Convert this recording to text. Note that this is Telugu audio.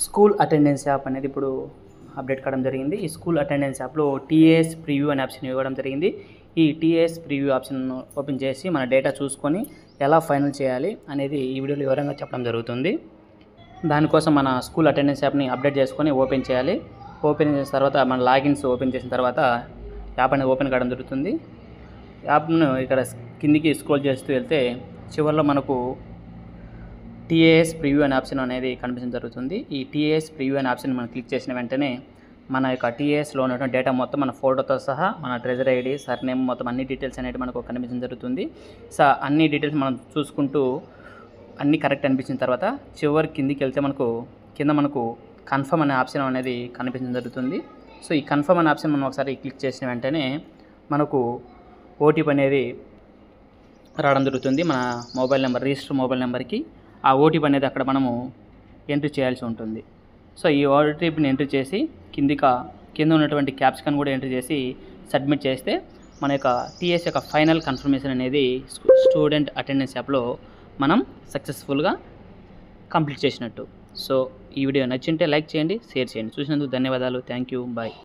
స్కూల్ అటెండెన్స్ యాప్ అనేది ఇప్పుడు అప్డేట్ కావడం జరిగింది. ఈ స్కూల్ అటెండెన్స్ యాప్లో టీఏఎస్ ప్రివ్యూ అనే ఆప్షన్ ఇవ్వడం జరిగింది. ఈ టీఏఎస్ ప్రివ్యూ ఆప్షన్ ఓపెన్ చేసి మన డేటా చూసుకొని ఎలా ఫైనల్ చేయాలి అనేది ఈ వీడియోలో వివరంగా చెప్పడం జరుగుతుంది. దానికోసం మన స్కూల్ అటెండెన్స్ యాప్ని అప్డేట్ చేసుకొని ఓపెన్ చేయాలి. ఓపెన్ చేసిన తర్వాత మన లాగిన్స్ ఓపెన్ చేసిన తర్వాత యాప్ అనేది ఓపెన్ కావడం జరుగుతుంది. యాప్ను ఇక్కడ కిందికి స్క్రోల్ చేస్తూ వెళ్తే చివరిలో మనకు టీఏఎస్ ప్రివ్యూ అనే ఆప్షన్ అనేది కనిపించడం జరుగుతుంది. ఈ టీఏఎస్ ప్రివ్యూ అనే ఆప్షన్ మనం క్లిక్ చేసిన వెంటనే మన యొక్క టీఏఎస్లో ఉన్నటువంటి డేటా మొత్తం మన ఫోటోతో సహా మన ట్రెజరీ ఐడి, సర్నేమ్ మొత్తం అన్ని డీటెయిల్స్ అనేవి మనకు కనిపించడం జరుగుతుంది. సో అన్ని డీటెయిల్స్ మనం చూసుకుంటూ అన్నీ కరెక్ట్ అనిపించిన తర్వాత చివరి కిందికి వెళ్తే కింద మనకు కన్ఫర్మ్ అనే ఆప్షన్ అనేది కనిపించడం జరుగుతుంది. సో ఈ కన్ఫర్మ్ అనే ఆప్షన్ మనం ఒకసారి క్లిక్ చేసిన వెంటనే మనకు ఓటీపీ అనేది రావడం జరుగుతుంది. మన మొబైల్ నెంబర్, రిజిస్టర్ మొబైల్ నెంబర్కి ఆ ఓటీపీ అనేది అక్కడ మనము ఎంట్రీ చేయాల్సి ఉంటుంది. సో ఈ ఓటీపీని ఎంట్రీ చేసి కింద ఉన్నటువంటి క్యాప్షన్ కూడా ఎంట్రీ చేసి సబ్మిట్ చేస్తే మన యొక్క టీఎస్ యొక్క ఫైనల్ కన్ఫర్మేషన్ అనేది స్టూడెంట్ అటెండెన్స్ యాప్లో మనం సక్సెస్ఫుల్గా కంప్లీట్ చేసినట్టు. సో ఈ వీడియో నచ్చింటే లైక్ చేయండి, షేర్ చేయండి. చూసినందుకు ధన్యవాదాలు. Thank you. బాయ్.